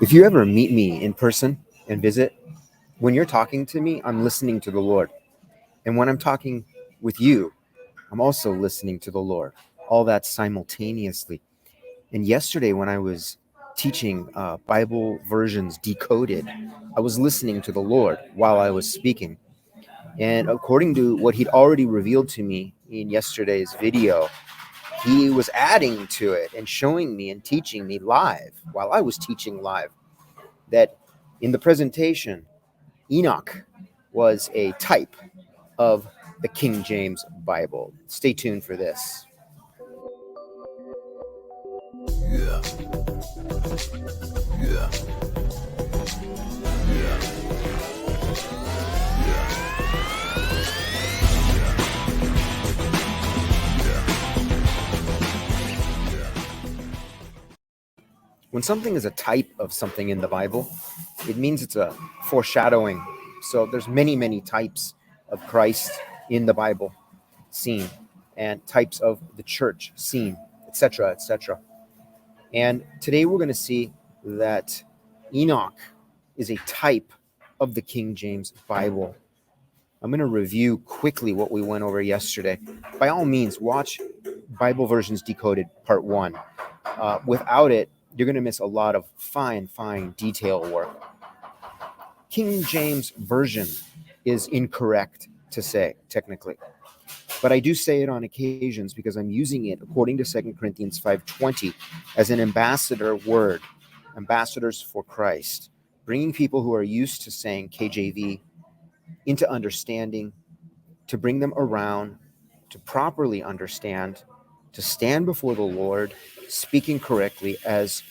If you ever meet me in person and visit, when you're talking to me, I'm listening to the Lord. And when I'm talking with you, I'm also listening to the Lord. All that simultaneously. And yesterday, when I was teaching Bible Versions Decoded, I was listening to the Lord while I was speaking. And according to what he'd already revealed to me in yesterday's video, he was adding to it and showing me and teaching me live while I was teaching live that in the presentation, Enoch was a type of the King James Bible. Stay tuned for this. When something is a type of something in the Bible, it means it's a foreshadowing. So there's many types of Christ in the Bible seen, and types of the church seen, etc., etc. And today we're going to see that Enoch is a type of the King James Bible. I'm going to review quickly what we went over yesterday. By all means, watch Bible Versions Decoded Part 1. Without it, you're going to miss a lot of fine detail work. King James Version is incorrect to say, technically. But I do say it on occasions because I'm using it, according to 2 Corinthians 5:20, as an ambassador word, ambassadors for Christ, bringing people who are used to saying KJV into understanding, to bring them around, to properly understand, to stand before the Lord, speaking correctly as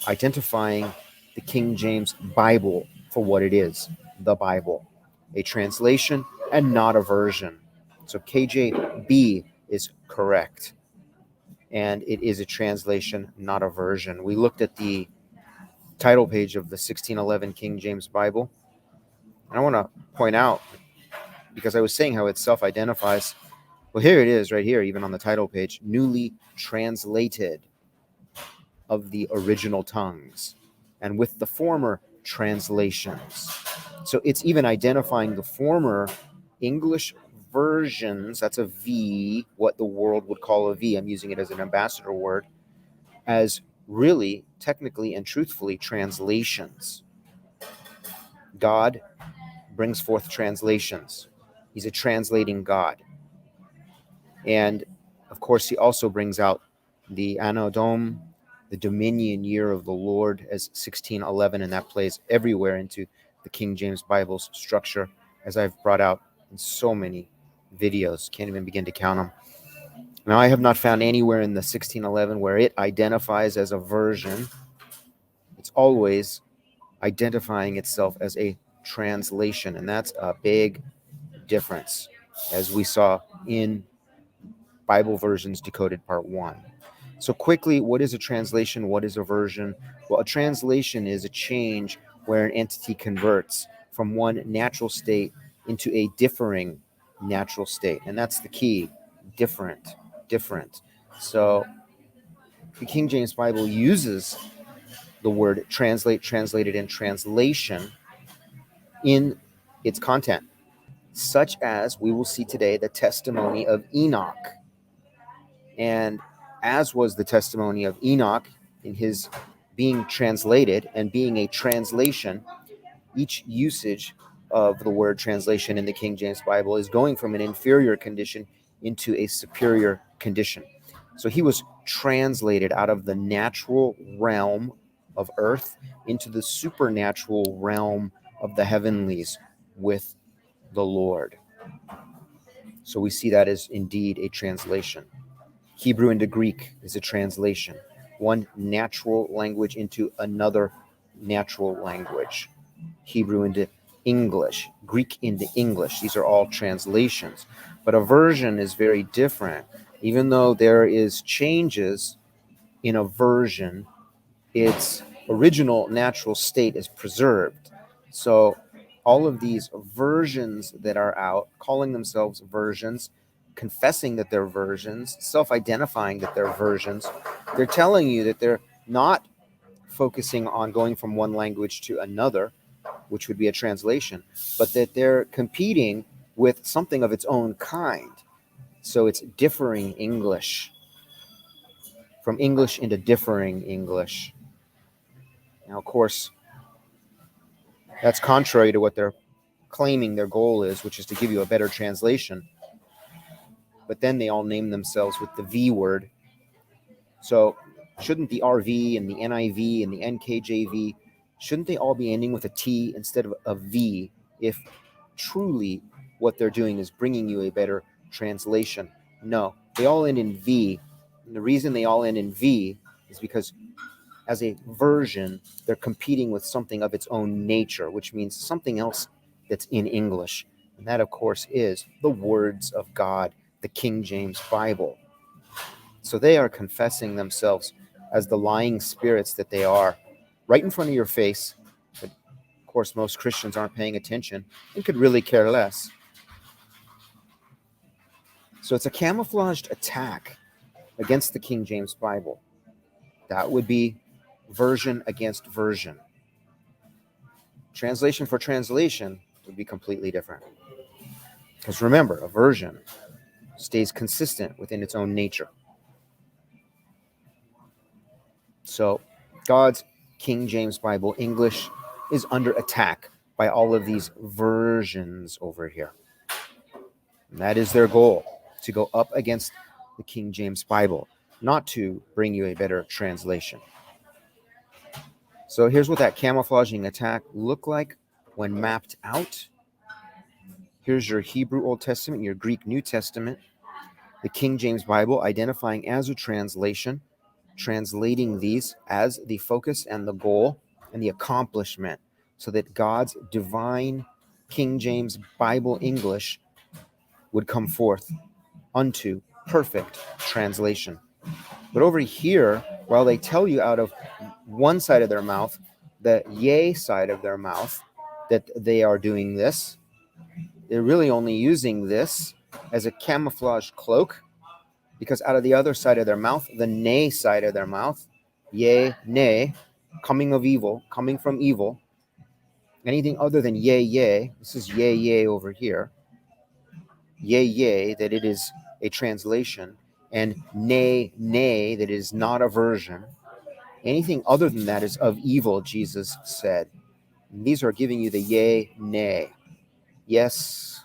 identifying the King James Bible for what it is, the Bible, a translation and not a version. So KJB is correct, and it is a translation, not a version. We looked at the title page of the 1611 King James Bible, and I want to point out, because I was saying how it self-identifies, well, here it is right here, even on the title page, newly translated of the original tongues, and with the former translations. So it's even identifying the former English versions, that's a V, what the world would call a V, I'm using it as an ambassador word, as really, technically, and truthfully translations. God brings forth translations. He's a translating God. And of course, he also brings out the Anno Dom, the dominion year of the Lord, as 1611, and that plays everywhere into the King James Bible's structure, as I've brought out in so many videos. Can't even begin to count them. Now, I have not found anywhere in the 1611 where it identifies as a version. It's always identifying itself as a translation, and that's a big difference, as we saw in Bible Versions Decoded Part 1. So quickly, what is a translation? What is a version? Well, a translation is a change where an entity converts from one natural state into a differing natural state. And that's the key, different. So the King James Bible uses the word translate, translated, and translation in its content, such as we will see today the testimony of Enoch. And as was the testimony of Enoch in his being translated and being a translation, each usage of the word translation in the King James Bible is going from an inferior condition into a superior condition. So he was translated out of the natural realm of earth into the supernatural realm of the heavenlies with the Lord. So we see that as indeed a translation. Hebrew into Greek is a translation. One natural language into another natural language. Hebrew into English, Greek into English. These are all translations. But a version is very different. Even though there is changes in a version, its original natural state is preserved. So all of these versions that are out, calling themselves versions, confessing that they're versions, self-identifying that they're versions, they're telling you that they're not focusing on going from one language to another, which would be a translation, but that they're competing with something of its own kind. So it's differing English, from English into differing English. Now, of course, that's contrary to what they're claiming their goal is, which is to give you a better translation. But then they all name themselves with the V word. So shouldn't the RV and the NIV and the NKJV, shouldn't they all be ending with a T instead of a V if truly what they're doing is bringing you a better translation? No, they all end in V. And the reason they all end in V is because as a version, they're competing with something of its own nature, which means something else that's in English. And that, of course, is the words of God, the King James Bible. So they are confessing themselves as the lying spirits that they are, right in front of your face. But of course, most Christians aren't paying attention and could really care less. So it's a camouflaged attack against the King James Bible. That would be version against version. Translation for translation would be completely different. Because remember, a version stays consistent within its own nature. So God's King James Bible, English, is under attack by all of these versions over here. And that is their goal, to go up against the King James Bible, not to bring you a better translation. So here's what that camouflaging attack looked like when mapped out. Here's your Hebrew Old Testament, your Greek New Testament, the King James Bible identifying as a translation, translating these as the focus and the goal and the accomplishment, so that God's divine King James Bible English would come forth unto perfect translation. But over here, while they tell you out of one side of their mouth, the yea side of their mouth, that they are doing this, they're really only using this as a camouflage cloak, because out of the other side of their mouth, the nay side of their mouth, yea, nay, coming of evil, coming from evil, anything other than yea, yea, this is yea, yea over here, yea, yea, that it is a translation, and nay, nay, that it is not a version. Anything other than that is of evil, Jesus said. And these are giving you the yea, nay. Yes,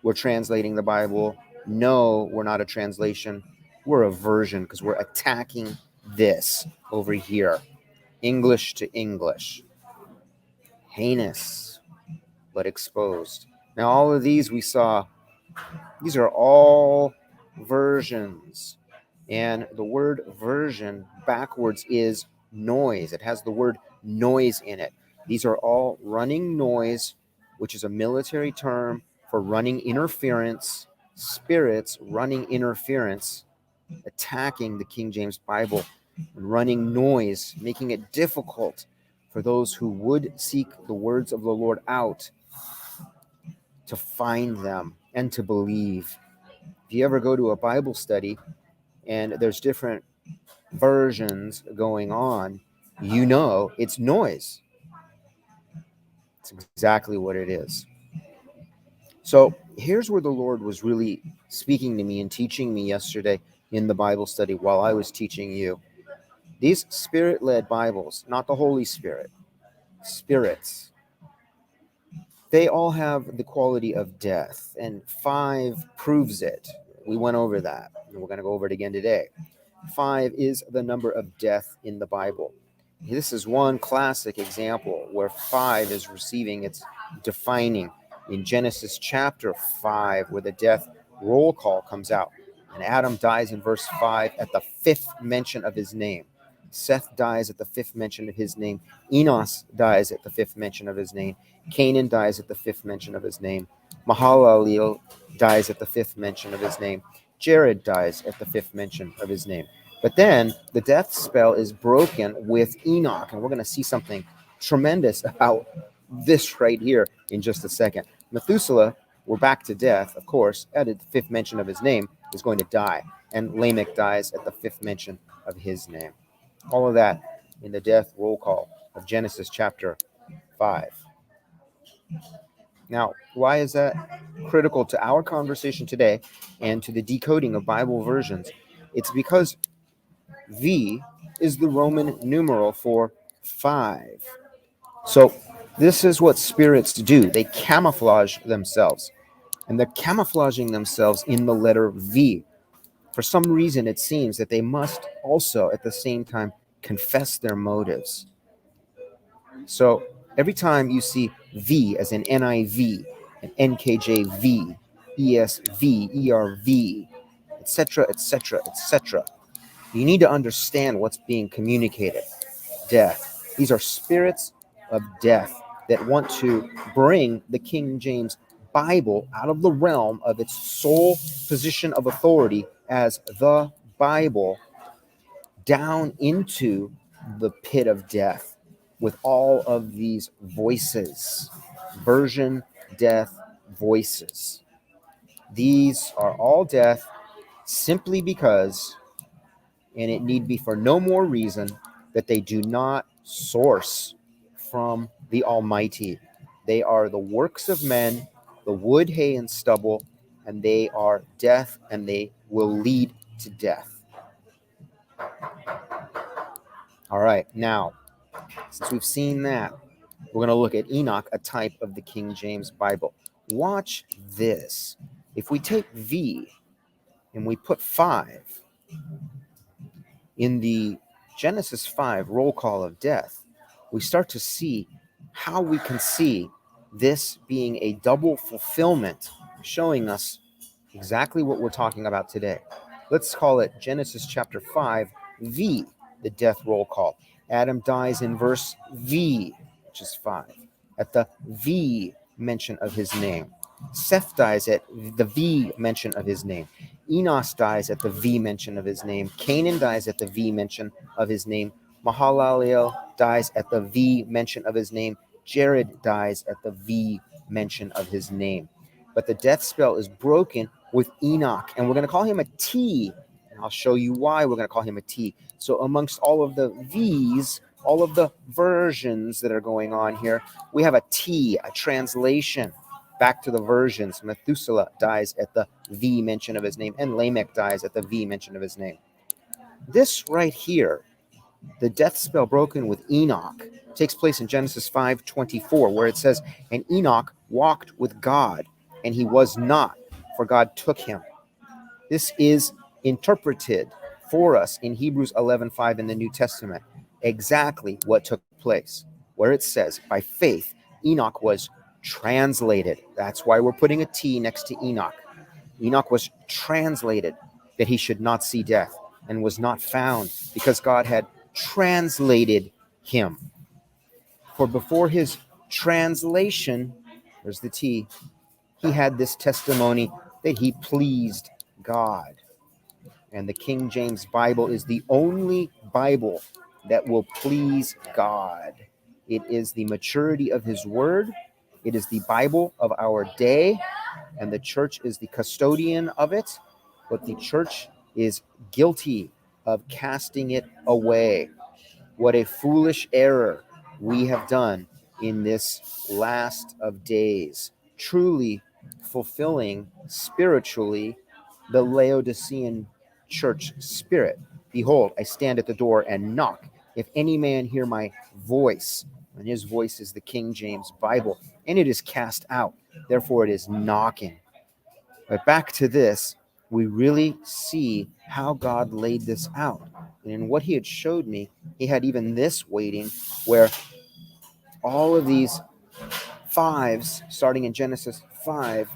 we're translating the Bible. No, we're not a translation. We're a version, because we're attacking this over here. English to English. Heinous, but exposed. Now, all of these we saw, these are all versions. And the word version backwards is noise. It has the word noise in it. These are all running noise, which is a military term for running interference, spirits running interference, attacking the King James Bible, and running noise, making it difficult for those who would seek the words of the Lord out to find them and to believe. If you ever go to a Bible study and there's different versions going on, you know it's noise. It's exactly what it is. So here's where the Lord was really speaking to me and teaching me yesterday in the Bible study while I was teaching you. These spirit-led Bibles, not the Holy Spirit, spirits, they all have the quality of death, and 5 proves it. We went over that, and we're going to go over it again today. 5 is the number of death in the Bible. This is one classic example where 5 is receiving its defining in Genesis chapter 5, where the death roll call comes out. And Adam dies in verse 5 at the 5th mention of his name. Seth dies at the 5th mention of his name. Enos dies at the 5th mention of his name. Canaan dies at the 5th mention of his name. Mahalalel dies at the 5th mention of his name. Jared dies at the 5th mention of his name. But then the death spell is broken with Enoch, and we're going to see something tremendous about this right here in just a second. Methuselah, we're back to death, of course, at the 5th mention of his name, is going to die. And Lamech dies at the 5th mention of his name. All of that in the death roll call of Genesis chapter 5. Now, why is that critical to our conversation today and to the decoding of Bible versions? It's because V is the Roman numeral for 5. So this is what spirits do. They camouflage themselves, and they're camouflaging themselves in the letter V. For some reason, it seems that they must also, at the same time, confess their motives. So every time you see V as in NIV, an NKJV, ESV, ERV, etc., etc., etc., you need to understand what's being communicated. Death. These are spirits of death that want to bring the King James Bible out of the realm of its sole position of authority as the Bible down into the pit of death with all of these voices, version death voices. These are all death simply because, and it need be for no more reason, that they do not source from the Almighty. They are the works of men, the wood, hay, and stubble, and they are death, and they will lead to death. All right, now, since we've seen that, we're going to look at Enoch, a type of the King James Bible. Watch this. If we take V and we put 5 in the Genesis 5 roll call of death, we start to see how we can see this being a double fulfillment, showing us exactly what we're talking about today. Let's call it Genesis chapter 5, V, the death roll call. Adam dies in verse V, which is 5, at the V mention of his name. Seth dies at the V mention of his name. Enos dies at the V mention of his name. Canaan dies at the V mention of his name. Mahalalel dies at the V mention of his name. Jared dies at the V mention of his name. But the death spell is broken with Enoch, and we're going to call him a T. And I'll show you why we're going to call him a T. So amongst all of the V's, all of the versions that are going on here, we have a T, a translation. Back to the versions. Methuselah dies at the V mention of his name, and Lamech dies at the V mention of his name. This right here, the death spell broken with Enoch, takes place in Genesis 5:24, where it says, "And Enoch walked with God, and he was not, for God took him." This is interpreted for us in Hebrews 11:5 in the New Testament, exactly what took place, where it says, by faith, Enoch was translated. That's why we're putting a T next to Enoch. Enoch was translated that he should not see death, and was not found because God had translated him. For before his translation, there's the T, he had this testimony that he pleased God. And the King James Bible is the only Bible that will please God. It is the maturity of his word. It is the Bible of our day, and the church is the custodian of it, but the church is guilty of casting it away. What a foolish error we have done in this last of days, truly fulfilling spiritually the Laodicean church spirit. Behold, I stand at the door and knock. If any man hear my voice, and his voice is the King James Bible, and it is cast out, therefore it is knocking. But back to this, we really see how God laid this out. And in what he had showed me, he had even this waiting, where all of these 5s, starting in Genesis 5,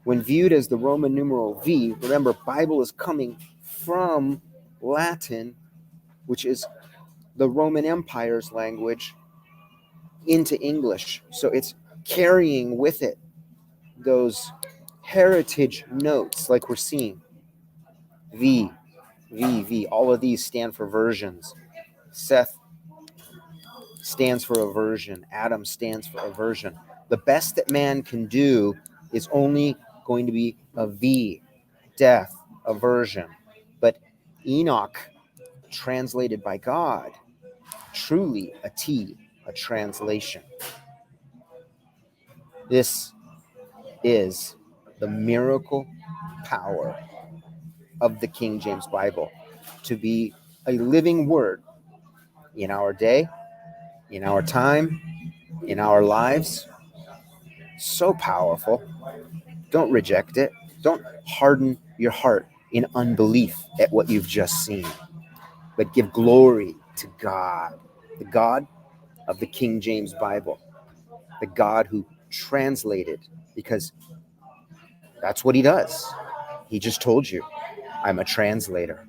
when viewed as the Roman numeral V, remember, Bible is coming from Latin, which is the Roman Empire's language, into English. So it's carrying with it those heritage notes like we're seeing. V, V, V. All of these stand for versions. Seth stands for aversion. Adam stands for aversion. The best that man can do is only going to be a V, death, aversion. But Enoch, translated by God, truly a T, a translation. This is the miracle power of the King James Bible to be a living word in our day, in our time, in our lives. So powerful. Don't reject it. Don't harden your heart in unbelief at what you've just seen, but give glory to God, the God of the King James Bible, the God who translated, because that's what he does. He just told you, I'm a translator.